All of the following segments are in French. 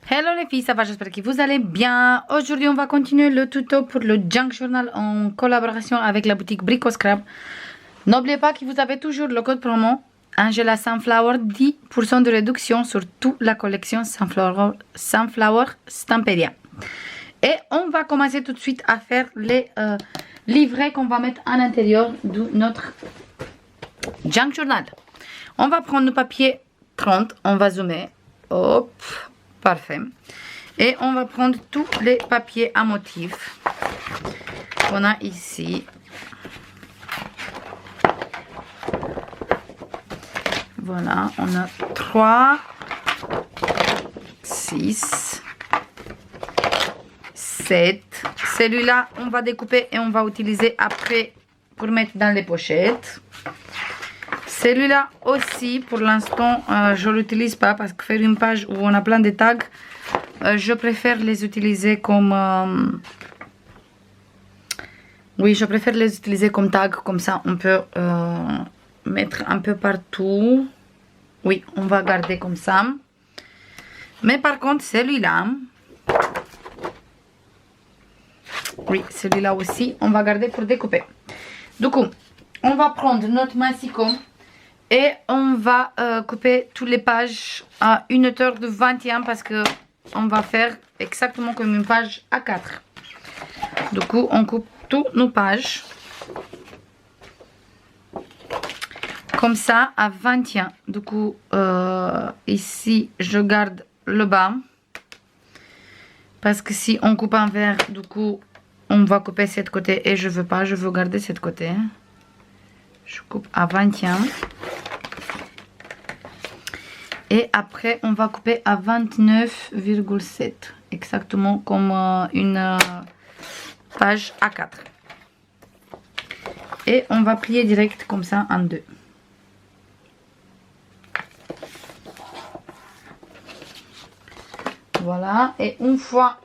Hello les filles, ça va, j'espère que vous allez bien. Aujourd'hui, on va continuer le tuto pour le Junk Journal en collaboration avec la boutique Brico Scrap. N'oubliez pas que vous avez toujours le code promo Angela Sunflower, 10% de réduction sur toute la collection Sunflower Stamperia. Et on va commencer tout de suite à faire les livrets qu'on va mettre à l'intérieur de notre Junk Journal. On va prendre le papier 30, on va zoomer. Hop. Parfait. Et on va prendre tous les papiers à motifs qu'on a ici. Voilà, on a 3, 6, 7. Celui-là, on va découper et on va utiliser après pour mettre dans les pochettes. Celui-là aussi, pour l'instant, je ne l'utilise pas parce que faire une page où on a plein de tags, je préfère les utiliser comme... oui, je préfère les utiliser comme tags, comme ça on peut mettre un peu partout. Oui, on va garder comme ça. Mais par contre, celui-là... oui, celui-là aussi, on va garder pour découper. Du coup, on va prendre notre massicot. Et on va couper toutes les pages à 1h21 parce que on va faire exactement comme une page A4. Du coup, on coupe toutes nos pages. Comme ça, à 21. Du coup, ici, je garde le bas. Parce que si on coupe un verre, du coup, on va couper cette côté. Et je veux pas, je veux garder cette côté. Je coupe à 21. Et après, on va couper à 29,7. Exactement comme une page A4. Et on va plier direct comme ça en deux. Voilà. Et une fois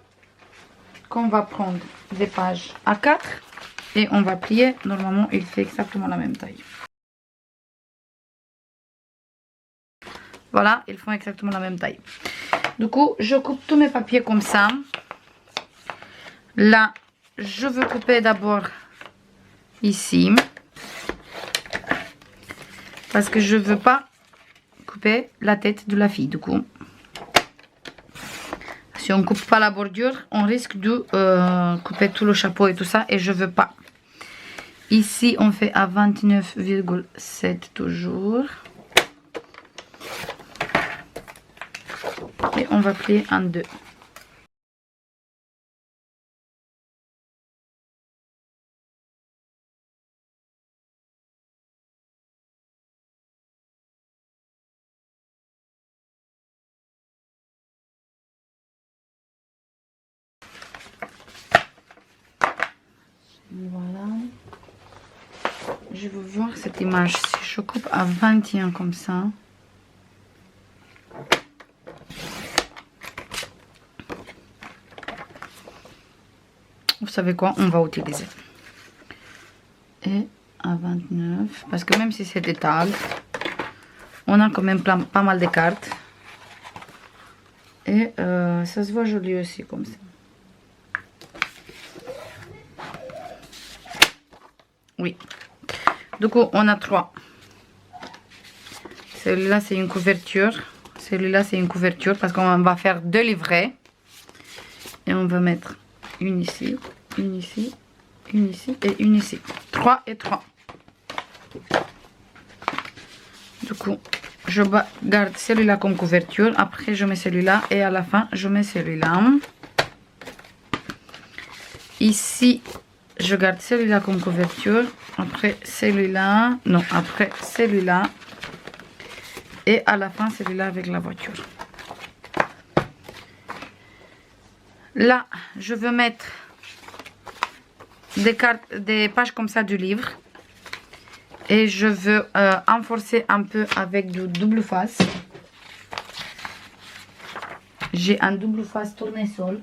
qu'on va prendre des pages A4 et on va plier, normalement, il fait exactement la même taille. Voilà, ils font exactement la même taille. Du coup, je coupe tous mes papiers comme ça. Là, je veux couper d'abord ici. Parce que je veux pas couper la tête de la fille, du coup. Si on coupe pas la bordure, on risque de couper tout le chapeau et tout ça. Et je veux pas. Ici, on fait à 29,7 toujours. Et on va plier en deux. Voilà. Je veux voir cette image. Si je coupe à 21 comme ça. Vous savez quoi, on va utiliser. Et à 29, parce que même si c'est des tags, on a quand même pas mal de cartes. Et ça se voit joli aussi comme ça. Oui. Du coup, on a 3. Celui-là, c'est une couverture. Celui-là, c'est une couverture parce qu'on va faire 2 livrets. Et on va mettre une ici, une ici, une ici et une ici. 3 et 3. Du coup, je garde celui-là comme couverture. Après, je mets celui-là. Et à la fin, je mets celui-là. Ici, je garde celui-là comme couverture. Après, celui-là. Non, après, celui-là. Et à la fin, celui-là avec la voiture. Là, je veux mettre des pages comme ça du livre. Et je veux renforcer un peu avec du double face. J'ai un double face tournesol.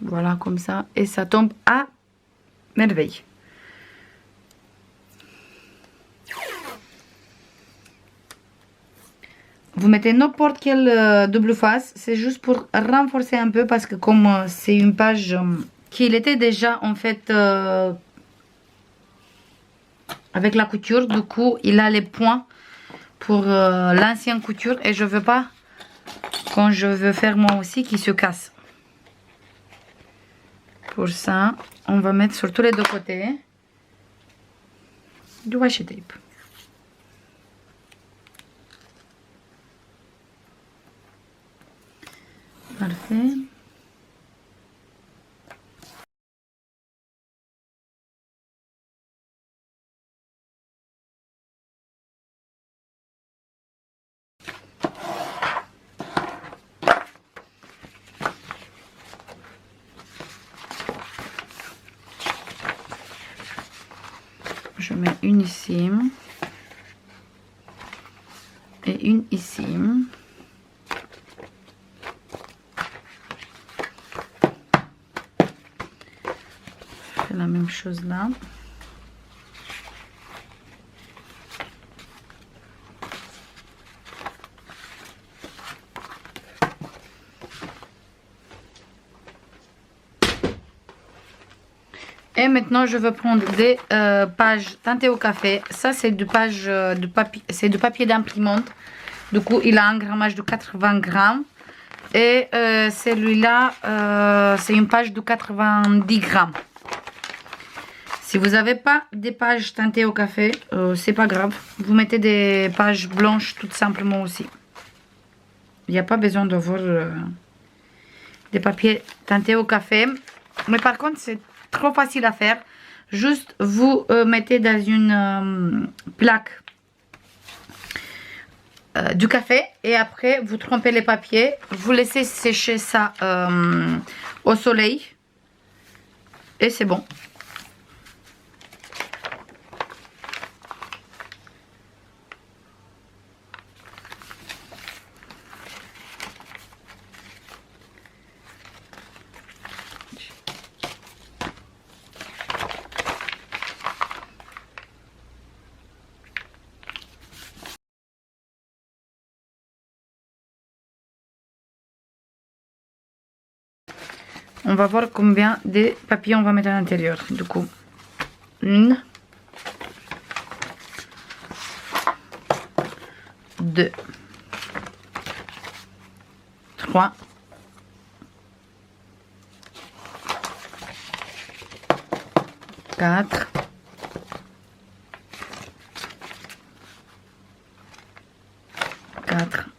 Voilà, comme ça. Et ça tombe à merveille. Vous mettez n'importe quelle double face. C'est juste pour renforcer un peu parce que comme c'est une page qui était déjà en fait avec la couture. Du coup, il a les points pour l'ancienne couture et je veux pas, quand je veux faire moi aussi, qu'il se casse. Pour ça, on va mettre sur tous les deux côtés du washi tape. Parfait. Je mets une ici et une ici. Je fais la même chose là. Et maintenant, je vais prendre des pages teintées au café. Ça, c'est du page de papier, c'est du papier d'imprimante. Du coup, il a un grammage de 80 grammes. Et celui-là, c'est une page de 90 grammes. Si vous n'avez pas des pages teintées au café, c'est pas grave. Vous mettez des pages blanches tout simplement aussi. Il n'y a pas besoin d'avoir des papiers teintés au café. Mais par contre, c'est trop facile à faire. Juste vous mettez dans une plaque du café et après vous trempez les papiers, vous laissez sécher ça au soleil et c'est bon. On va voir combien de papiers on va mettre à l'intérieur. Du coup, 1, 2, 3, 4,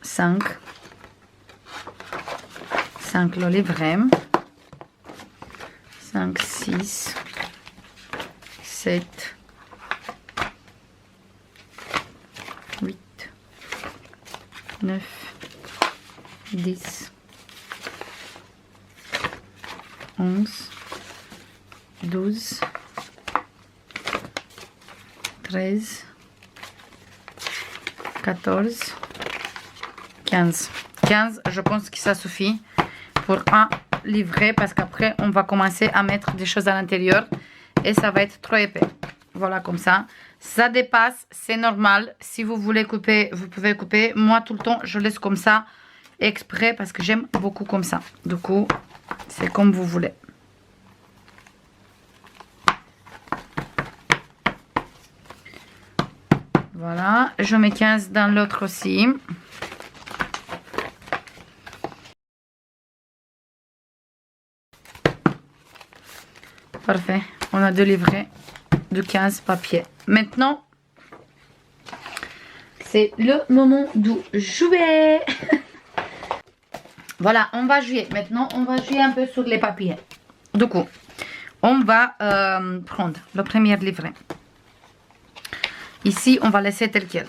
5, 5 le livret. 5, 6, 7, 8, 9, 10, 11, 12, 13, 14, 15. 15, je pense que ça suffit pour un livret parce qu'après on va commencer à mettre des choses à l'intérieur et ça va être trop épais. Voilà, comme ça. Ça dépasse, c'est normal. Si vous voulez couper, vous pouvez couper. Moi, tout le temps, je laisse comme ça exprès parce que j'aime beaucoup comme ça. Du coup, c'est comme vous voulez. Voilà, je mets 15 dans l'autre aussi. Parfait, on a deux livrets de 15 papiers. Maintenant, c'est le moment de jouer. Voilà, on va jouer. Maintenant, on va jouer un peu sur les papiers. Du coup, on va prendre le premier livret. Ici, on va laisser tel quel.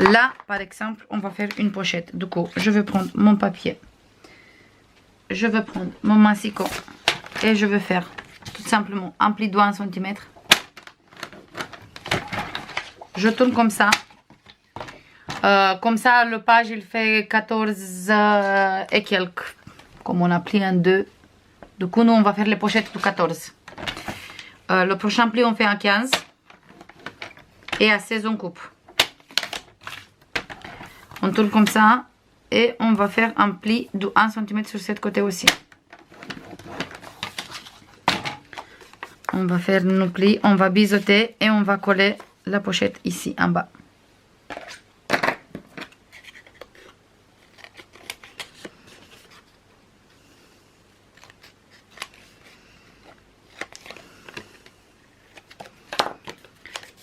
Là, par exemple, on va faire une pochette. Du coup, je vais prendre mon papier. Je vais prendre mon massicot. Et je vais faire tout simplement un pli de 1 cm. Je tourne comme ça. Comme ça, le page, il fait 14 et quelques. Comme on a plié en 2. Du coup, nous, on va faire les pochettes de 14. Le prochain pli, on fait un 15. Et à 16, on coupe. On tourne comme ça et on va faire un pli de 1 cm sur cette côté aussi. On va faire nos plis, on va biseauter et on va coller la pochette ici en bas.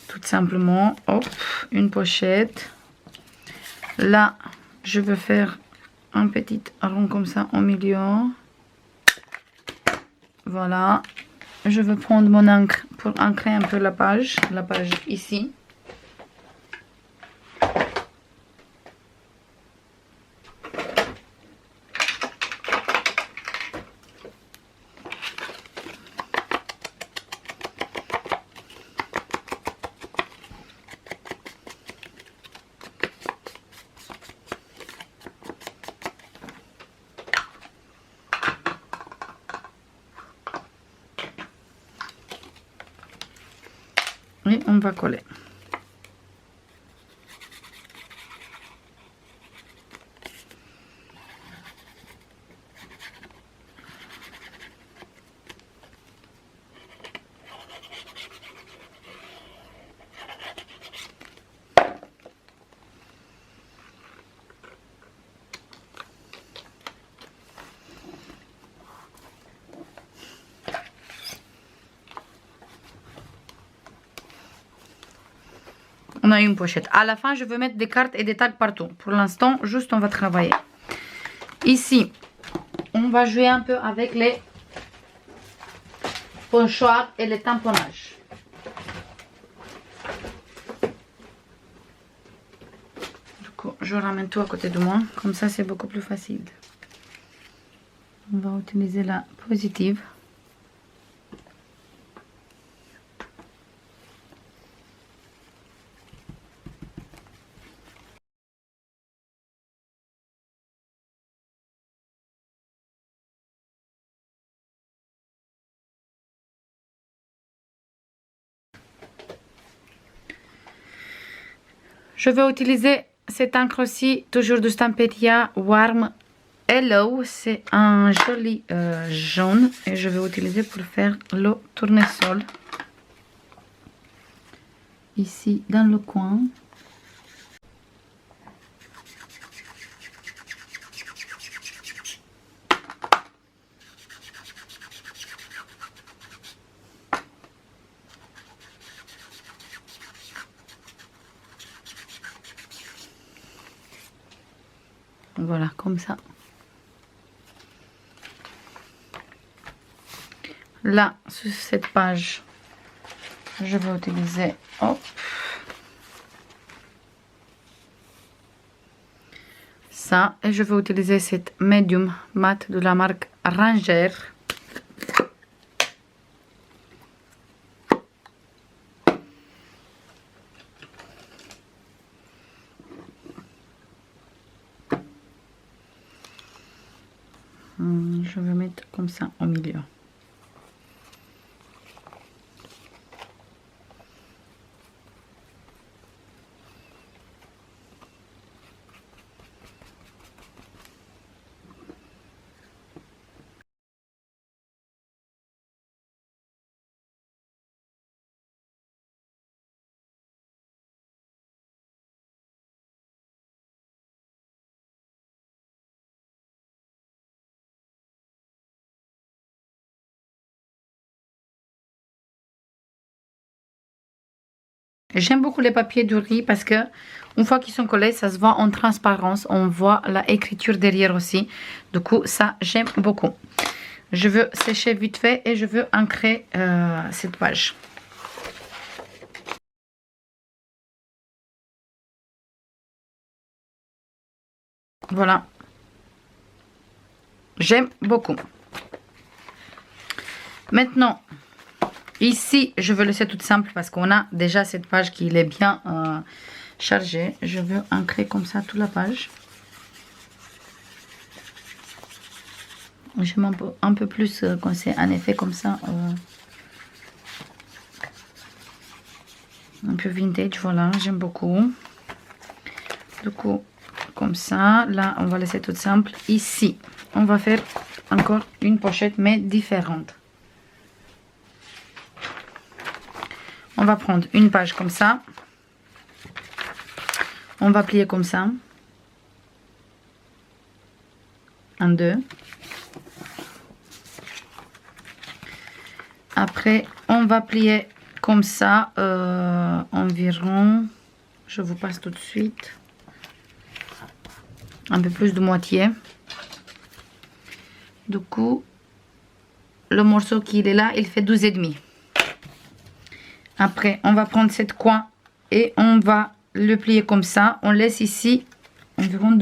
Tout simplement, hop, une pochette. Là, je veux faire un petit rond comme ça au milieu. Voilà. Je veux prendre mon encre pour ancrer un peu la page ici. Et on va coller. On a une pochette. À la fin, je veux mettre des cartes et des tags partout. Pour l'instant, juste on va travailler. Ici, on va jouer un peu avec les pochoirs et les tamponnages. Du coup, je ramène tout à côté de moi. Comme ça, c'est beaucoup plus facile. On va utiliser la positive. Je vais utiliser cette encre aussi, toujours de Stamperia Warm Hello. C'est un joli jaune et je vais utiliser pour faire le tournesol. Ici dans le coin. Voilà, comme ça. Là, sur cette page, je vais utiliser, hop, ça. Et je vais utiliser cette médium mat de la marque Ranger. Je vais mettre comme ça au milieu. J'aime beaucoup les papiers du riz parce que une fois qu'ils sont collés, ça se voit en transparence. On voit la écriture derrière aussi. Du coup, ça, j'aime beaucoup. Je veux sécher vite fait et je veux ancrer cette page. Voilà. J'aime beaucoup. Maintenant, ici, je veux laisser tout simple parce qu'on a déjà cette page qui est bien chargée. Je veux ancrer comme ça toute la page. J'aime un peu plus quand c'est un effet comme ça. Un peu vintage, voilà, j'aime beaucoup. Du coup, comme ça. Là, on va laisser tout simple. Ici, on va faire encore une pochette, mais différente. On va prendre une page comme ça. On va plier comme ça. 1, 2. Après, on va plier comme ça, environ, je vous passe tout de suite, un peu plus de moitié. Du coup, le morceau qui est là, il fait 12,5. Après, on va prendre cette coin et on va le plier comme ça. On laisse ici environ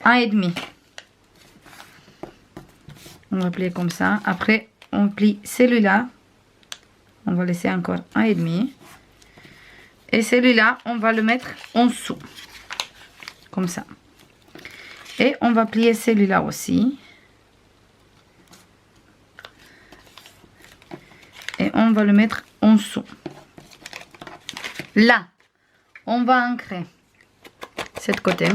1,5. On va plier comme ça. Après, on plie celui-là. On va laisser encore 1,5. Et celui-là, on va le mettre en dessous. Comme ça. Et on va plier celui-là aussi. Et on va le mettre en dessous. Là, on va ancrer cette côté.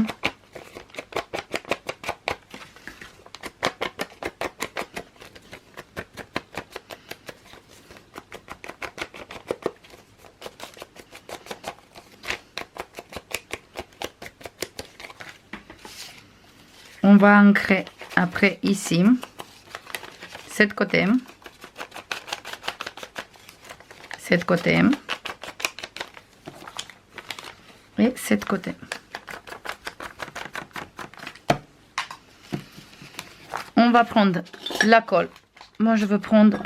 On va ancrer après ici, cette côté, cette côté et cette côté. On va prendre la colle. Moi, je veux prendre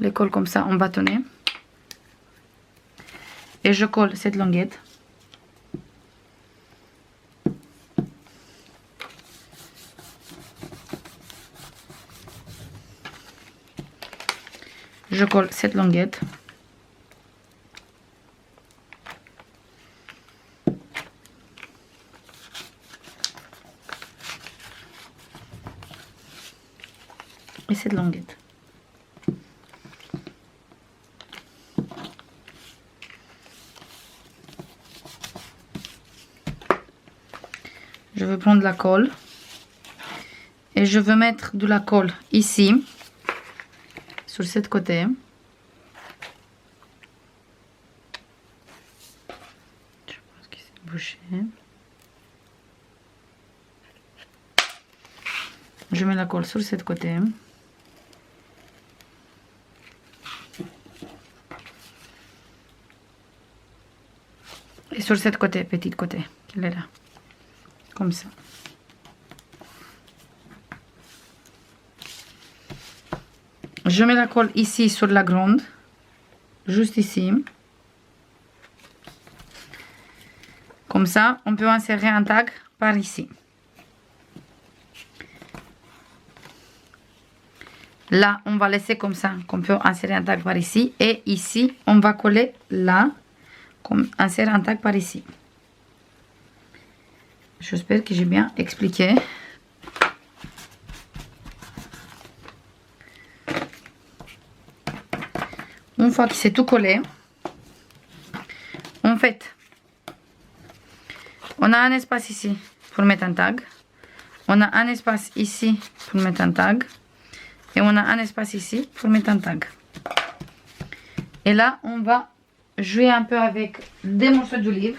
les colles comme ça en bâtonnet. Et je colle cette languette. Je colle cette languette. Et cette languette. Je vais prendre la colle. Et je vais mettre de la colle ici. Sur cette côté. Je pense qu'il s'est bouché. Je mets la colle sur cette côté. Et sur cette côté, petite côté, qui est là. Comme ça. Je mets la colle ici sur la grande, juste ici. Comme ça, on peut insérer un tag par ici. Là, on va laisser comme ça, qu'on peut insérer un tag par ici. Et ici, on va coller là, comme insérer un tag par ici. J'espère que j'ai bien expliqué. Une fois que c'est tout collé, en fait, on a un espace ici pour mettre un tag. On a un espace ici pour mettre un tag. Et on a un espace ici pour mettre un tag. Et là, on va jouer un peu avec des morceaux d'olive.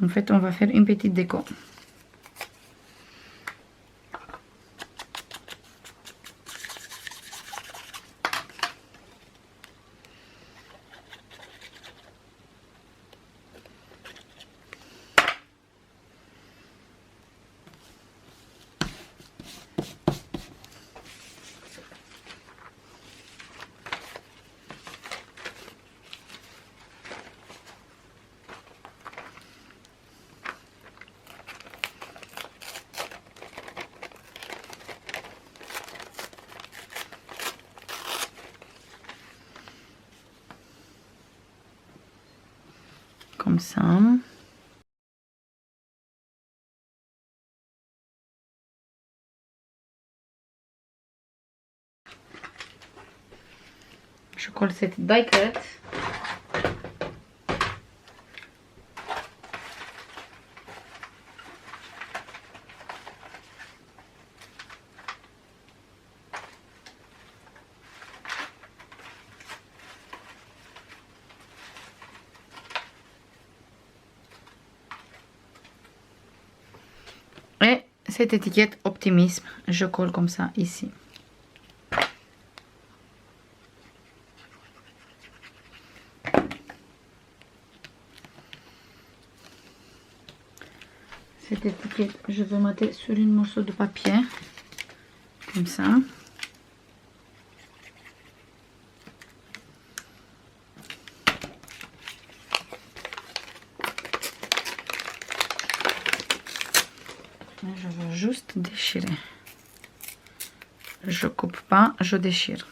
En fait, on va faire une petite déco. Comme ça. Je colle cette die-cut. Et cette étiquette optimisme, je colle comme ça ici. Cette étiquette, je vais mettre sur un morceau de papier, comme ça. Je veux juste déchirer. Je coupe pas, je déchire.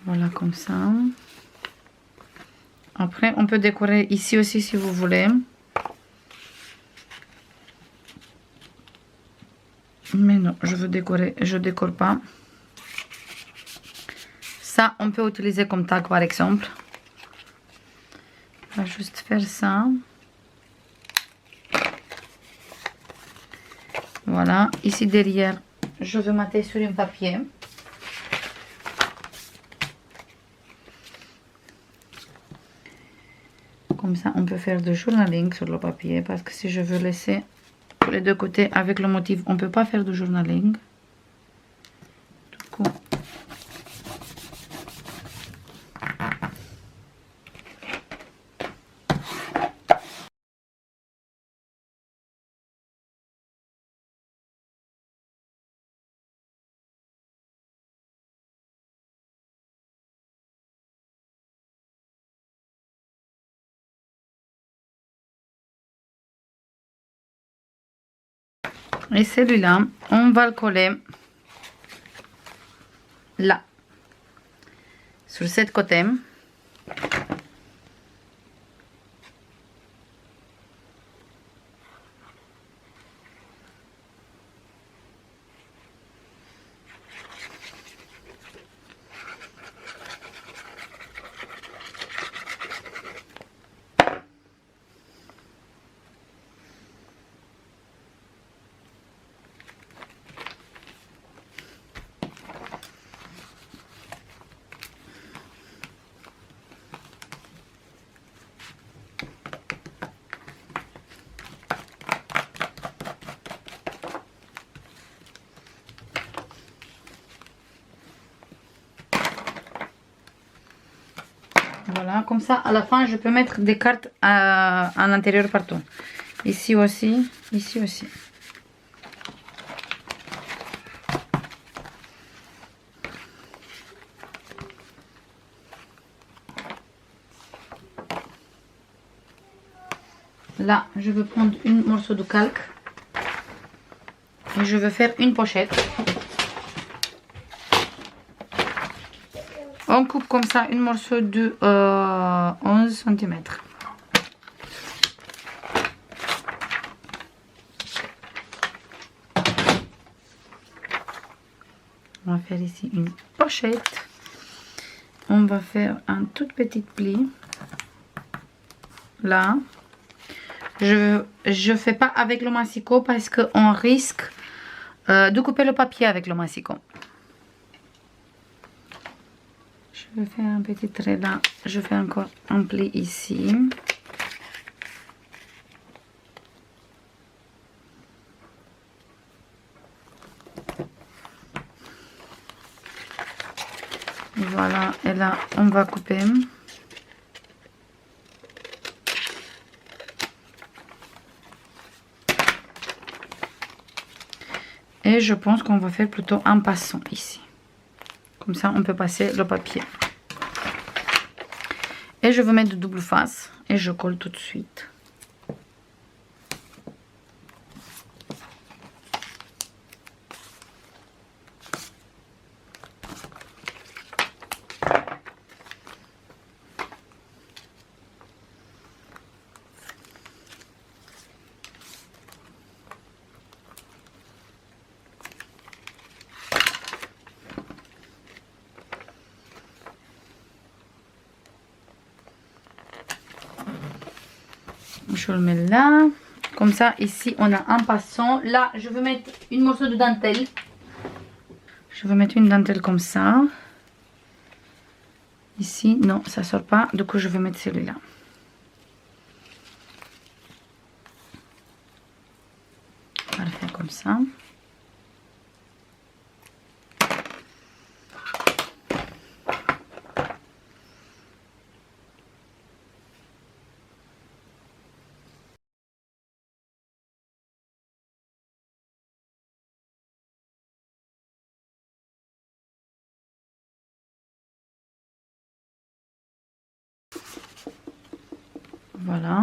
Voilà, comme ça. Après, on peut décorer ici aussi si vous voulez. Mais non, je veux décorer, je décore pas. Ça, on peut utiliser comme tag par exemple. On va juste faire ça. Voilà, ici derrière, je vais mettre sur un papier. Comme ça, on peut faire du journaling sur le papier. Parce que si je veux laisser les deux côtés avec le motif, on ne peut pas faire du journaling. Du coup, et celui-là, on va le coller là, sur cette côté. Voilà, comme ça, à la fin, je peux mettre des cartes à l'intérieur partout. Ici aussi, ici aussi. Là, je vais prendre un morceau de calque. Et je vais faire une pochette. On coupe comme ça un morceau de 11 cm. On va faire ici une pochette. On va faire un tout petit pli. Là. Je fais pas avec le massicot parce qu'on risque de couper le papier avec le massicot. Je vais faire un petit trait là. Je fais encore un pli ici. Voilà, et là on va couper. Et je pense qu'on va faire plutôt un passant ici. Comme ça, on peut passer le papier. Et je vais mettre de double face. Et je colle tout de suite. Je le mets là. Comme ça, ici, on a un passant. Là, je vais mettre une morceau de dentelle. Je vais mettre une dentelle comme ça. Ici, non, ça sort pas. Du coup, je vais mettre celui-là. Parfait, comme ça. Voilà.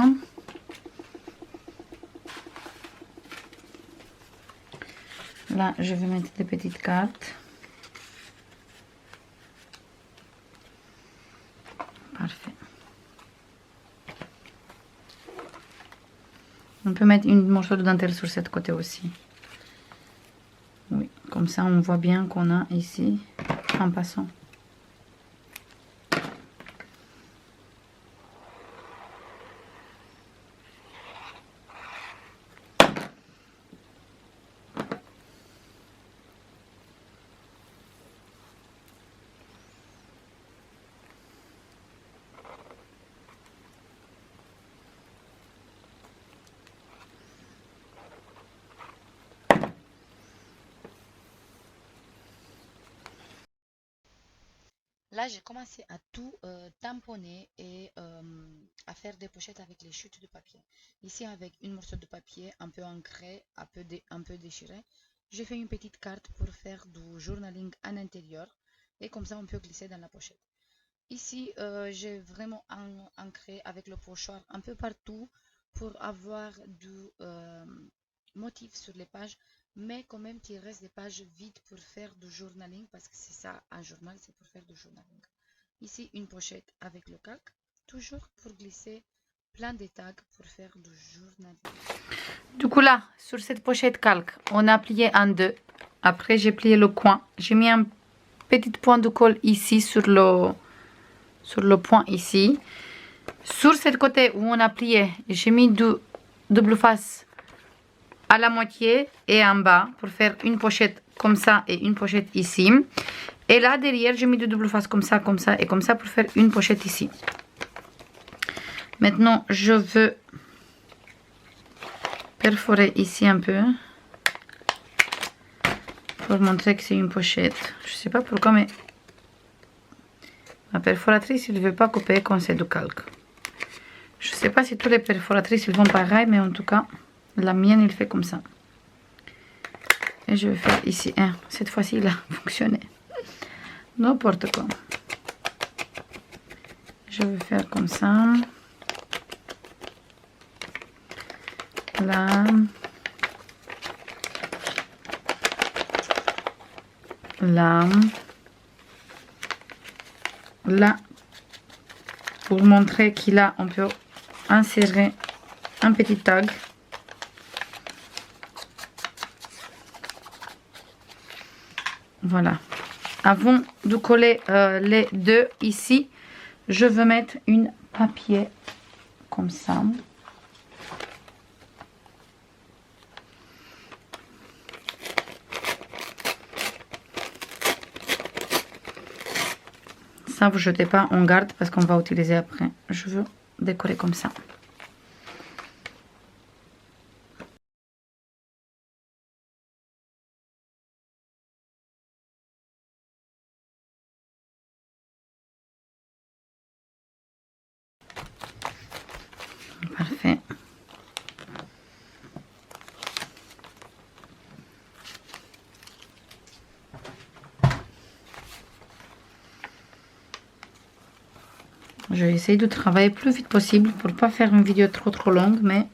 Là, je vais mettre des petites cartes. Parfait. On peut mettre une morceau de dentelle sur cette côté aussi. Oui, comme ça, on voit bien qu'on a ici un passant. Là, j'ai commencé à tout tamponner et à faire des pochettes avec les chutes de papier. Ici, avec une morceau de papier un peu ancré, un peu déchiré, j'ai fait une petite carte pour faire du journaling à l'intérieur. Et comme ça, on peut glisser dans la pochette. Ici, j'ai vraiment ancré avec le pochoir un peu partout pour avoir du motif sur les pages, mais quand même qu'il reste des pages vides pour faire du journaling, parce que c'est ça, un journal, c'est pour faire du journaling. Ici, une pochette avec le calque, toujours pour glisser plein de tags pour faire du journaling. Du coup là, sur cette pochette calque, on a plié en deux. Après, j'ai plié le coin. J'ai mis un petit point de colle ici sur le point ici. Sur ce côté où on a plié, j'ai mis du double face à la moitié et en bas pour faire une pochette comme ça et une pochette ici. Et là derrière, j'ai mis du double face comme ça et comme ça pour faire une pochette ici. Maintenant, je veux perforer ici un peu pour montrer que c'est une pochette. Je sais pas pourquoi, mais ma perforatrice, il ne veut pas couper quand c'est du calque. Je sais pas si toutes les perforatrices ils vont pareil, mais en tout cas, la mienne, il fait comme ça. Et je vais faire ici un. Cette fois-ci, il a fonctionné. N'importe quoi. Je vais faire comme ça. Là. Là. Là. Pour montrer qu'il a, on peut insérer un petit tag. Voilà. Avant de coller les deux ici, je veux mettre une papier comme ça. Ça, vous jetez pas, on garde parce qu'on va utiliser après. Je veux décorer comme ça. Parfait. Je vais essayer de travailler le plus vite possible pour ne pas faire une vidéo trop longue, mais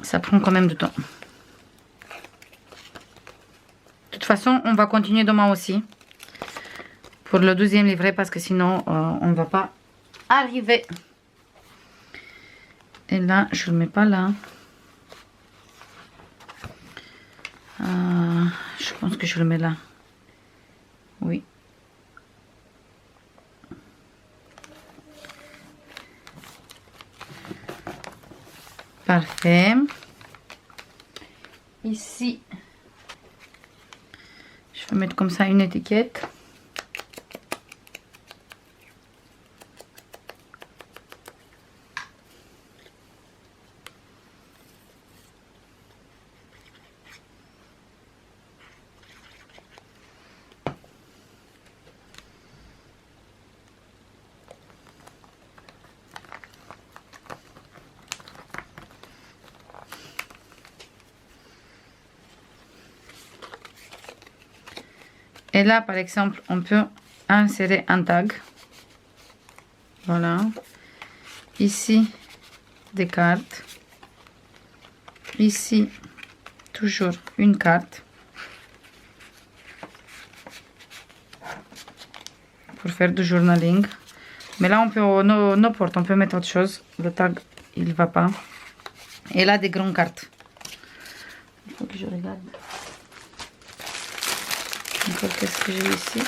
ça prend quand même du temps. De toute façon, on va continuer demain aussi pour le 12e livret parce que sinon, on ne va pas arriver. Et là, je ne le mets pas là. Je pense que je le mets là. Oui. Parfait. Ici, je vais mettre comme ça une étiquette. Et là, par exemple, on peut insérer un tag. Voilà. Ici, des cartes. Ici, toujours une carte. Pour faire du journaling. Mais là, on peut, n'importe, on peut mettre autre chose. Le tag, il va pas. Et là, des grandes cartes. Il faut que je regarde. Encore, qu'est-ce que j'ai ici?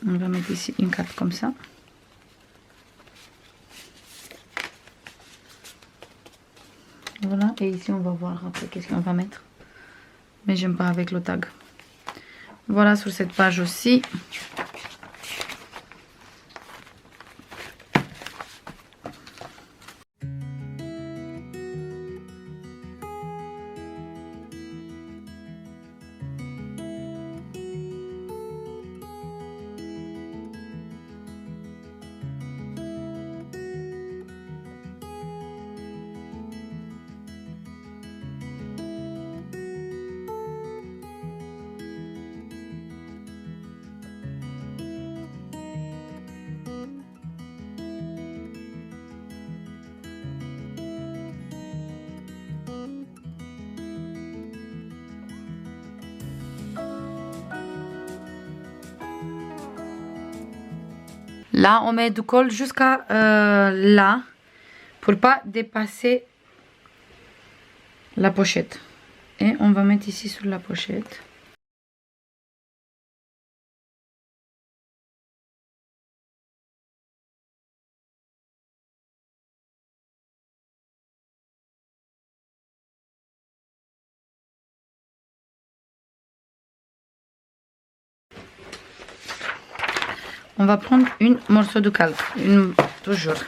On va mettre ici une carte comme ça. Voilà, et ici on va voir après qu'est-ce qu'on va mettre. Mais j'aime pas avec le tag. Voilà, sur cette page aussi. Là, on met du colle jusqu'à là pour pas dépasser la pochette. Et on va mettre ici sur la pochette. On va prendre une morceau de calque, toujours.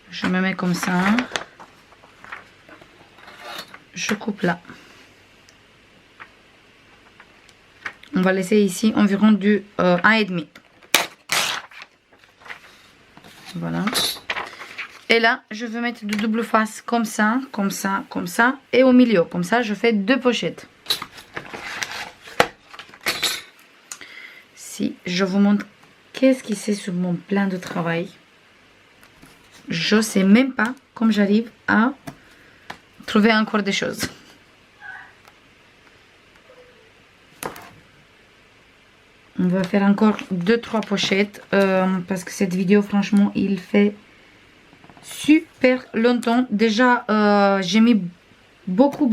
Je me mets comme ça. Je coupe là. On va laisser ici environ du 1,5. Voilà. Et là, je vais mettre de double face comme ça, comme ça, comme ça. Et au milieu, comme ça, je fais 2 pochettes. Si je vous montre qu'est-ce qui c'est sur mon plan de travail. Je sais même pas comment j'arrive à trouver encore des choses. On va faire encore 2-3 pochettes parce que cette vidéo, franchement, il fait super longtemps. Déjà, j'ai mis beaucoup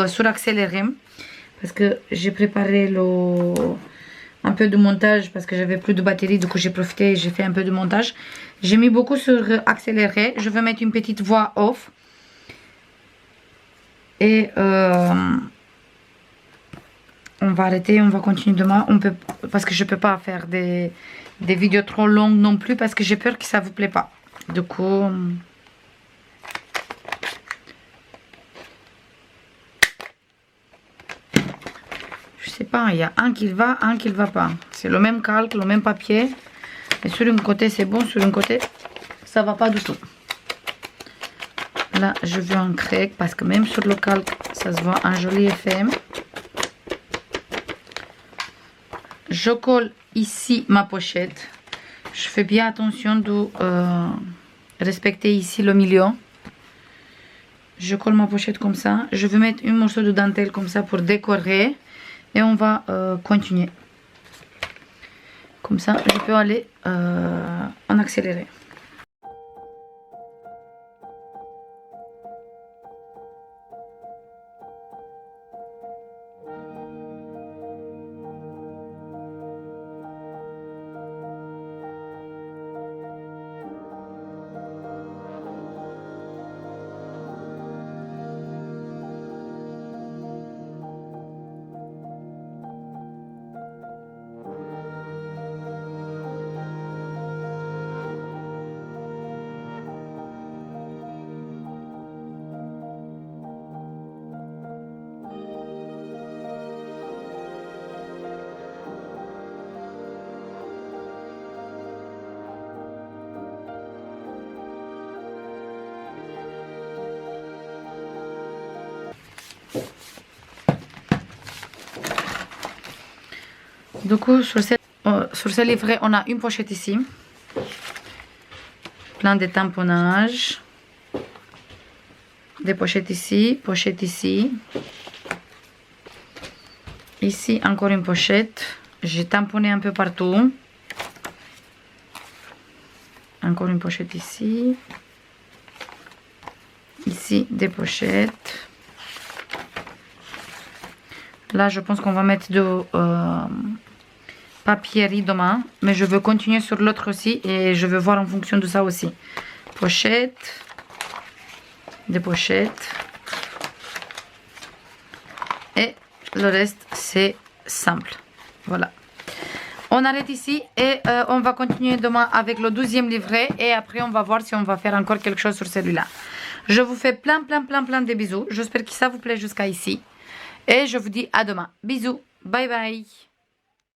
sur accéléré parce que j'ai préparé un peu de montage parce que j'avais plus de batterie. Du coup, j'ai profité et j'ai fait un peu de montage. J'ai mis beaucoup sur accéléré. Je vais mettre une petite voix off. Et on va arrêter, on va continuer demain. Parce que je peux pas faire des vidéos trop longues non plus parce que j'ai peur que ça vous plaît pas. Du coup, je sais pas, il y a un qui va, un qui ne va pas. C'est le même calque, le même papier. Et sur un côté c'est bon, sur un côté ça va pas du tout. Là, je veux un crack parce que même sur le calque, ça se voit un joli effet. Je colle ici ma pochette. Je fais bien attention de respecter ici le milieu. Je colle ma pochette comme ça. Je vais mettre un morceau de dentelle comme ça pour décorer. Et on va continuer. Comme ça, je peux aller en accéléré. Du coup, sur ce livret, on a une pochette ici. Plein de tamponnages. Des pochettes ici, pochette ici. Ici, encore une pochette. J'ai tamponné un peu partout. Encore une pochette ici. Ici, des pochettes. Là, je pense qu'on va mettre de papier riz demain. Mais je veux continuer sur l'autre aussi. Et je veux voir en fonction de ça aussi. Pochette. Des pochettes. Et le reste, c'est simple. Voilà. On arrête ici et on va continuer demain avec le 12e livret. Et après, on va voir si on va faire encore quelque chose sur celui-là. Je vous fais plein de bisous. J'espère que ça vous plaît jusqu'à ici. Et je vous dis à demain. Bisous. Bye bye.